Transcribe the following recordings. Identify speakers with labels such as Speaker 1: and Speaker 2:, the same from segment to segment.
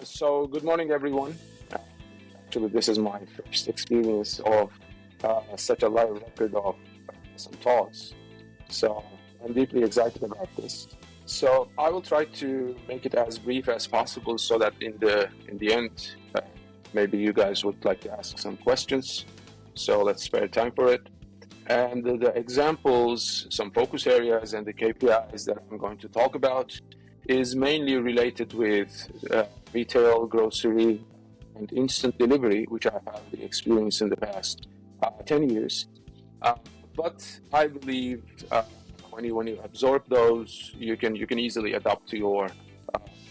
Speaker 1: So good morning, everyone. Actually, this is my first experience of such a live record of some talks. So I'm deeply excited about this. So I will try to make it as brief as possible, so that in the end, maybe you guys would like to ask some questions. So let's spare time for it. And the examples, some focus areas, and the KPIs that I'm going to talk about is mainly related with retail, grocery, and instant delivery, which I've had the experience in the past 10 years. But I believe when you absorb those, you can easily adapt to your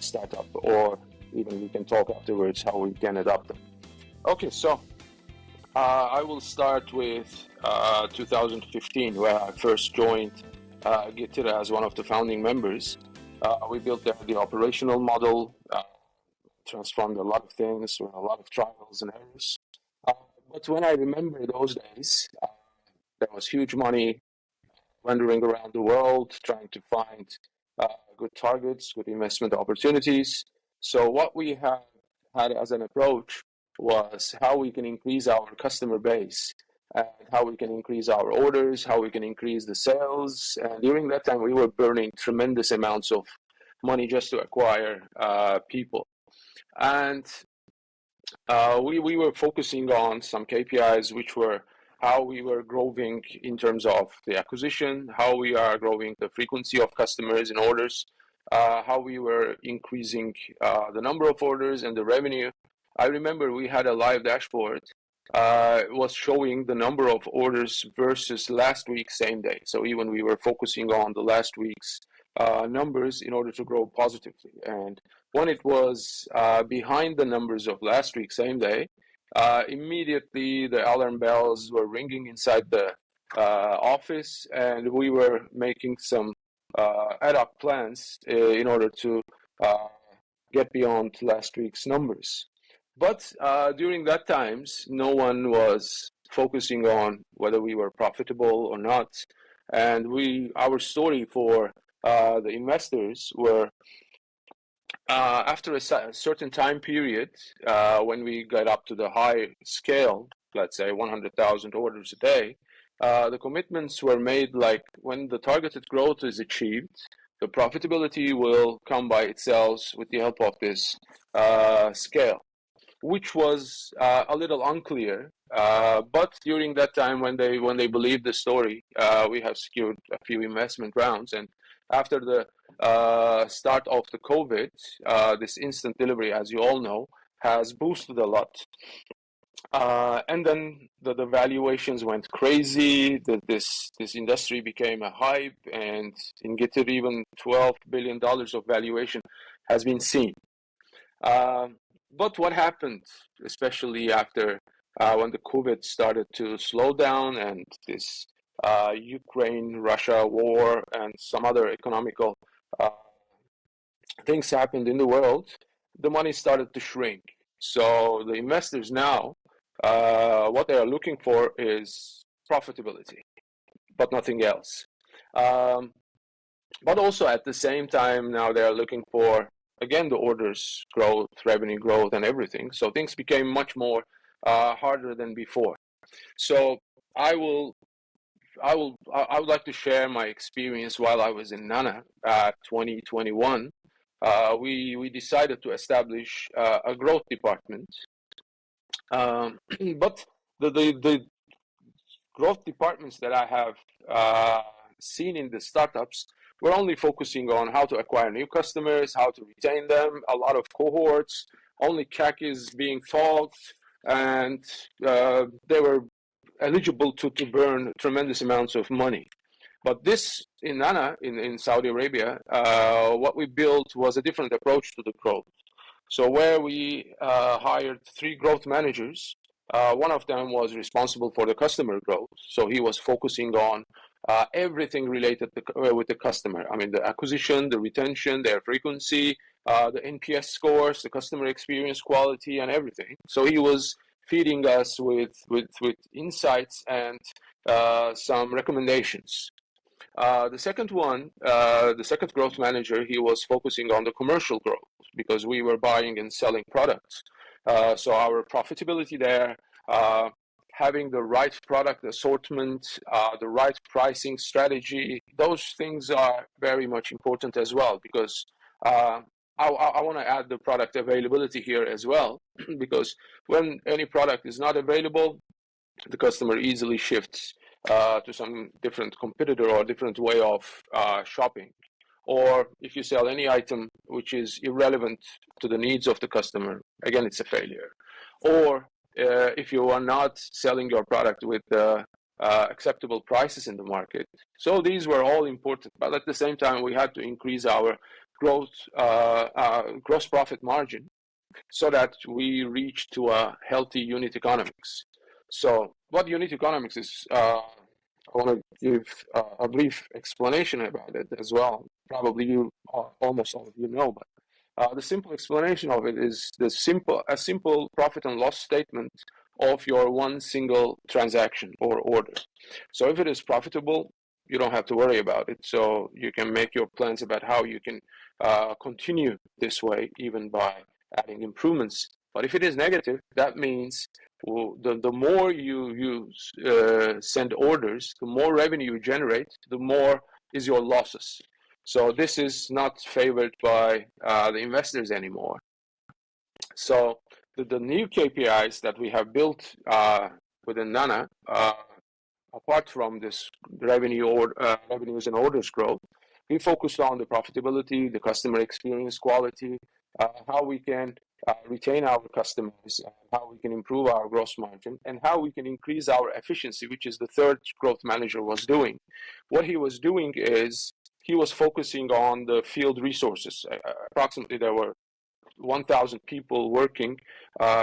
Speaker 1: startup, or even we can talk afterwards how we can adapt them. Okay, so I will start with 2015, where I first joined Getir as one of the founding members. We built the operational model, transformed a lot of things, a lot of trials and errors. But when I remember those days, there was huge money wandering around the world trying to find good targets, good investment opportunities. So what we had as an approach was how we can increase our customer base, and how we can increase our orders, how we can increase the sales. And during that time, we were burning tremendous amounts of money just to acquire people. And we were focusing on some KPIs, which were how we were growing in terms of the acquisition, how we are growing the frequency of customers and orders, how we were increasing the number of orders and the revenue. I remember we had a live dashboard. It was showing the number of orders versus last week, same day. So even we were focusing on the last week's numbers in order to grow positively. And when it was behind the numbers of last week, same day, immediately the alarm bells were ringing inside the office, and we were making some ad hoc plans in order to get beyond last week's numbers. But during that times, no one was focusing on whether we were profitable or not. And our story for the investors were after a certain time period, when we got up to the high scale, let's say 100,000 orders a day, the commitments were made like when the targeted growth is achieved, the profitability will come by itself with the help of this scale, which was a little unclear. But during that time, when they believed the story, we have secured a few investment rounds. And after the start of the COVID, this instant delivery, as you all know, has boosted a lot. And then the valuations went crazy. This industry became a hype, and in Getir, even $12 billion of valuation has been seen. But what happened, especially after when the COVID started to slow down, and this Ukraine-Russia war and some other economical things happened in the world, the money started to shrink. So the investors now, what they are looking for is profitability, but nothing else. But also at the same time, now they are looking for, again, the orders growth, revenue growth, and everything. So things became much more harder than before. So I would like to share my experience while I was in Nana at 2021. We decided to establish a growth department, but the growth departments that I have seen in the startups, we're only focusing on how to acquire new customers, how to retain them, a lot of cohorts, only CAC is being talked, and they were eligible to burn tremendous amounts of money. But this, in Nana, in Saudi Arabia, what we built was a different approach to the growth. So where we hired 3 growth managers, one of them was responsible for the customer growth. So he was focusing on everything related with the customer. I mean, the acquisition, the retention, their frequency, the NPS scores, the customer experience quality, and everything. So he was feeding us with insights and some recommendations. The second one, the second growth manager, he was focusing on the commercial growth because we were buying and selling products. So our profitability there, having the right product assortment, the right pricing strategy, those things are very much important as well, because I want to add the product availability here as well, because when any product is not available, the customer easily shifts to some different competitor or different way of shopping. Or if you sell any item which is irrelevant to the needs of the customer, again, it's a failure. Or if you are not selling your product with acceptable prices in the market. So these were all important, but at the same time, we had to increase our gross profit margin so that we reach to a healthy unit economics. So what unit economics is, I want to give a brief explanation about it as well. Probably you, almost all of you know, but the simple explanation of it is a simple profit and loss statement of your one single transaction or order. So if it is profitable, you don't have to worry about it. So you can make your plans about how you can continue this way, even by adding improvements. But if it is negative, that means the more you send orders, the more revenue you generate, the more is your losses. So this is not favored by the investors anymore. So the new KPIs that we have built within Nana, apart from this revenues and orders growth, we focused on the profitability, the customer experience quality, how we can retain our customers, how we can improve our gross margin, and how we can increase our efficiency, which is the third growth manager was doing. What he was doing is he was focusing on the field resources. Approximately there were 1,000 people working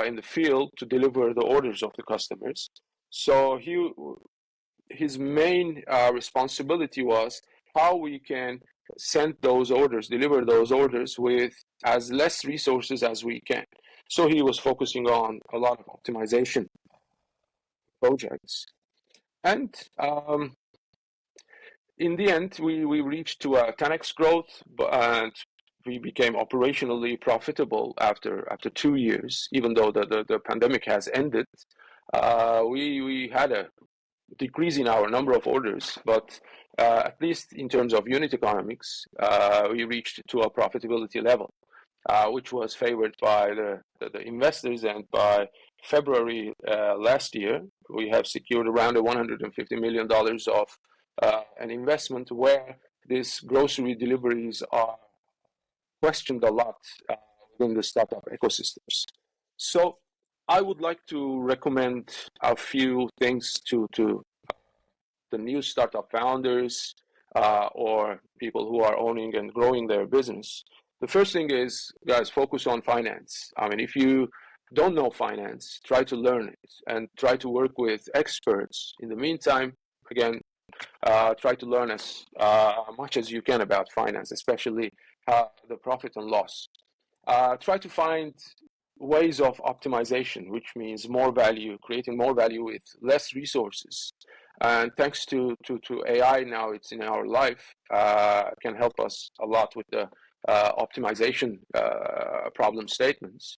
Speaker 1: in the field to deliver the orders of the customers. So his main responsibility was how we can send those orders, deliver those orders with as less resources as we can. So he was focusing on a lot of optimization projects. And in the end, we reached to a 10x growth, and we became operationally profitable after 2 years, even though the pandemic has ended. We had a decrease in our number of orders, but at least in terms of unit economics, we reached to a profitability level, which was favored by the investors. And by February last year, we have secured around $150 million of an investment where these grocery deliveries are questioned a lot within the startup ecosystems. So I would like to recommend a few things to the new startup founders or people who are owning and growing their business. The first thing is, guys, focus on finance. I mean, if you don't know finance, try to learn it and try to work with experts. In the meantime, again, try to learn as much as you can about finance, especially the profit and loss. Try to find ways of optimization, which means more value, creating more value with less resources. And thanks to AI now, it's in our life, can help us a lot with the optimization problem statements.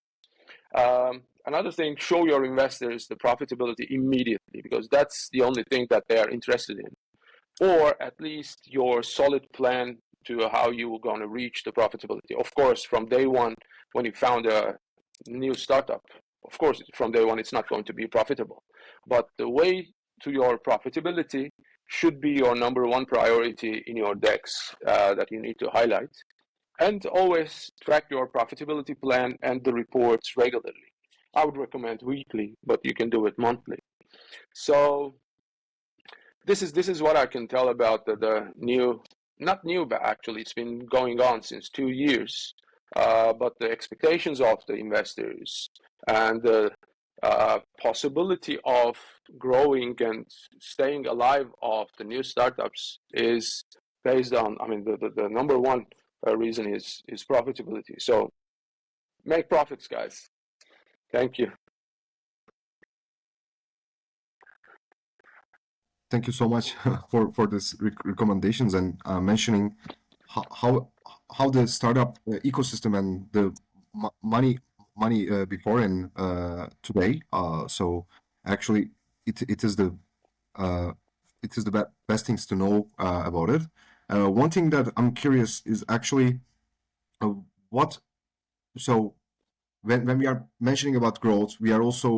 Speaker 1: Another thing, show your investors the profitability immediately, because that's the only thing that they are interested in. Or at least your solid plan to how you are going to reach the profitability. Of course, from day one, when you found a new startup, of course, from day one, it's not going to be profitable. But the way to your profitability should be your number one priority in your decks that you need to highlight. And always track your profitability plan and the reports regularly. I would recommend weekly, but you can do it monthly. So this is what I can tell about the new, not new, but actually it's been going on since 2 years. But the expectations of the investors and the possibility of growing and staying alive of the new startups is based on, I mean, the number one reason is profitability. So make profits, guys. Thank you.
Speaker 2: thank you so much for this recommendations and mentioning how the startup ecosystem and the money before and today. So actually, it is the uh, best things to know about it. One thing that I'm curious is actually uh, what so when we are mentioning about growth, we are also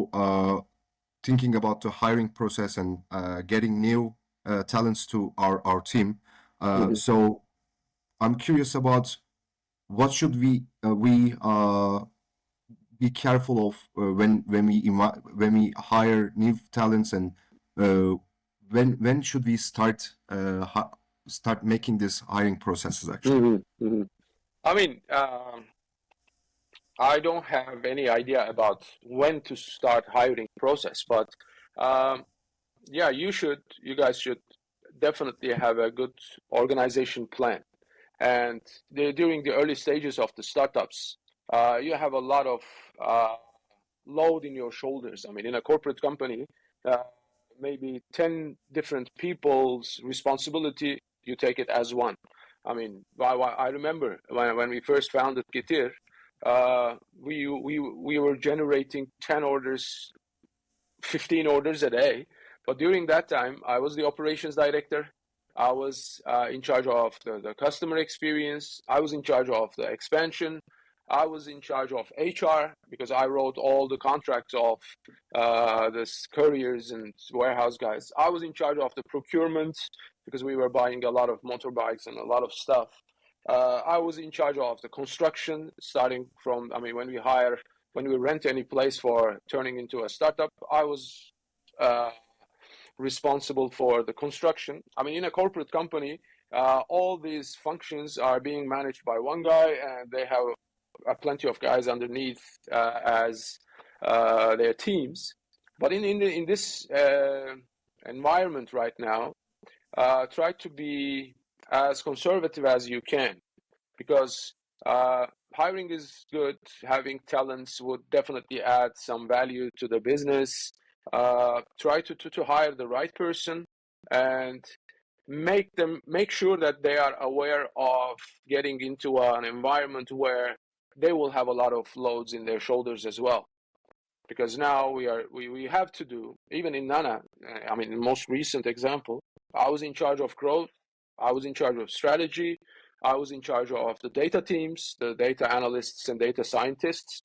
Speaker 2: thinking about the hiring process and getting new talents to our team.
Speaker 1: Mhm.
Speaker 2: So I'm curious about what should we be careful of when we hire new talents, and uh, when should we start making this hiring processes actually?
Speaker 1: Mhm. Mhm. I mean, I don't have any idea about when to start hiring process, but um, yeah, you guys should definitely have a good organization plan. And during the early stages of the startups, you have a lot of uh, load in your shoulders. I mean, in a corporate company, uh, maybe 10 different people's responsibility, you take it as one. I mean, I remember when we first founded Getir, we were generating 10 orders, 15 orders a day. But during that time, I was the operations director. I was in charge of the customer experience. I was in charge of the expansion. I was in charge of HR because I wrote all the contracts of the couriers and warehouse guys. I was in charge of the procurement because we were buying a lot of motorbikes and a lot of stuff. I was in charge of the construction, starting from, I mean, when we rent any place for turning into a startup, I was uh, responsible for the construction. I mean, in a corporate company, all these functions are being managed by one guy, and they have plenty of guys underneath as their teams. But in this environment right now, try to be as conservative as you can, because uh, hiring is good. Having talents would definitely add some value to the business. Try to hire the right person and make sure that they are aware of getting into an environment where they will have a lot of loads in their shoulders as well. Because now we have to do, even in Nana, I mean, the most recent example, I was in charge of growth, I was in charge of strategy, I was in charge of the data teams, the data analysts and data scientists,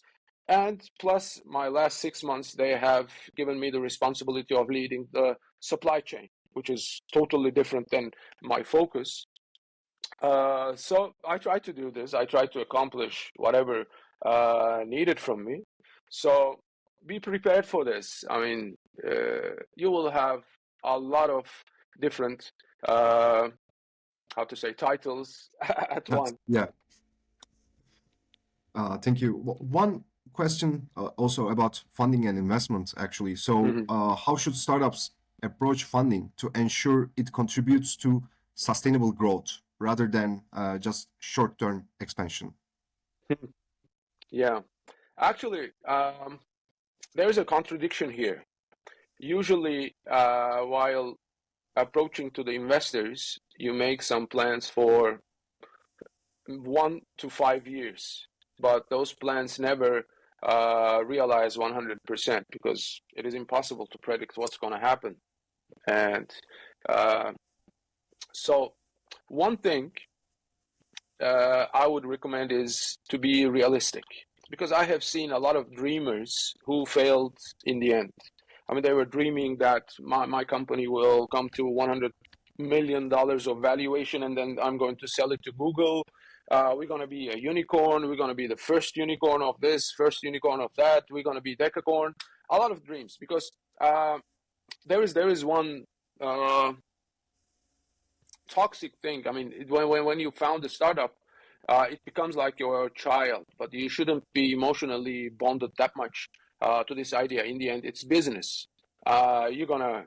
Speaker 1: and plus my last 6 months they have given me the responsibility of leading the supply chain, which is totally different than my focus. So I try to do this. I try to accomplish whatever needed from me. So be prepared for this. I mean, you will have a lot of different, how to say, titles at
Speaker 2: That's,
Speaker 1: one.
Speaker 2: yeah. Thank you. One question also about funding and investment, actually. So,
Speaker 1: Mhm.
Speaker 2: how should startups approach funding to ensure it contributes to sustainable growth rather than just short-term expansion?
Speaker 1: Yeah, actually, there is a contradiction here. Usually, while approaching to the investors, you make some plans for 1 to 5 years, but those plans never realize 100% because it is impossible to predict what's going to happen. And uh, so, one thing I would recommend is to be realistic, because I have seen a lot of dreamers who failed in the end. I mean, they were dreaming that my company will come to $100 million of valuation, and then I'm going to sell it to Google. We're going to be a unicorn. We're going to be the first unicorn of this, first unicorn of that. We're going to be decacorn. A lot of dreams, because there is one uh, toxic thing. I mean, when you found a startup, it becomes like your child, but you shouldn't be emotionally bonded that much to this idea. In the end, it's business. You're gonna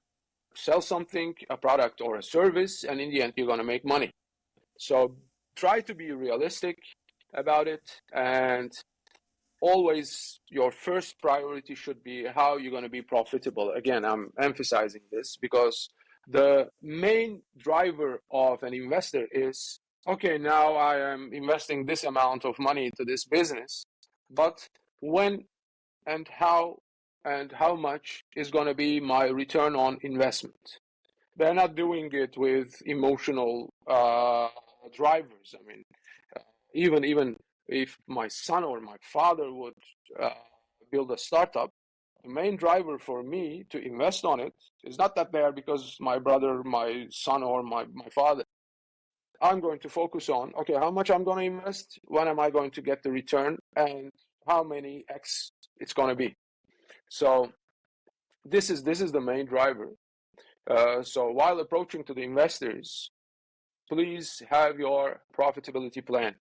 Speaker 1: sell something, a product or a service, and in the end, you're gonna make money. So try to be realistic about it, and always your first priority should be how you're going to be profitable. Again, I'm emphasizing this because The main driver of an investor is, okay, now I am investing this amount of money into this business, but when and how much is going to be my return on investment? They're not doing it with emotional drivers. I mean, even if my son or my father would uh, build a startup, the main driver for me to invest on it is not that they are because my brother, my son, or my father. I'm going to focus on, okay, how much I'm going to invest, when am I going to get the return, and how many X it's going to be. So this is the main driver. So while approaching to the investors, please have your profitability plan,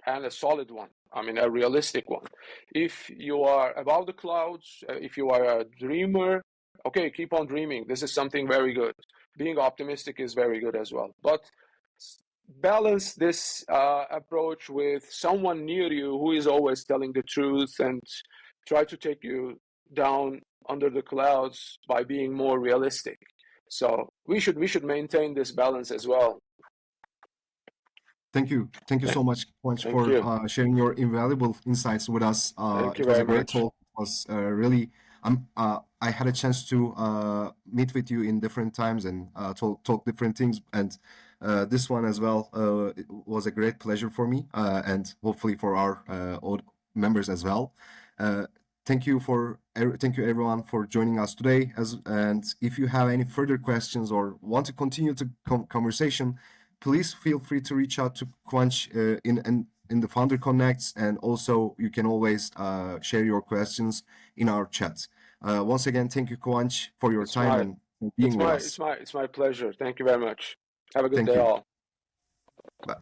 Speaker 1: and a solid one. I mean, a realistic one. If you are above the clouds, if you are a dreamer, okay, keep on dreaming. This is something very good. Being optimistic is very good as well. But balance this approach with someone near you who is always telling the truth and try to take you down under the clouds by being more realistic. So we should maintain this balance as well.
Speaker 2: Thank you. Thank you so much, Kivanc,
Speaker 1: Thank
Speaker 2: for
Speaker 1: you.
Speaker 2: sharing your invaluable insights with us.
Speaker 1: Thank you
Speaker 2: It was
Speaker 1: very
Speaker 2: a great
Speaker 1: much.
Speaker 2: talk. It was really, I had a chance to meet with you in different times and talk different things. And this one as well, it was a great pleasure for me and hopefully for our old members as well. Thank you thank you everyone for joining us today. And if you have any further questions or want to continue the conversation, please feel free to reach out to Kivanc in the Founder Connects, and also you can always share your questions in our chat. Once again, thank you, Kivanc, for your
Speaker 1: It's
Speaker 2: time
Speaker 1: my
Speaker 2: and being with us.
Speaker 1: it's my pleasure. Thank you very much. Have a good
Speaker 2: Thank
Speaker 1: day
Speaker 2: you.
Speaker 1: all.
Speaker 2: Bye.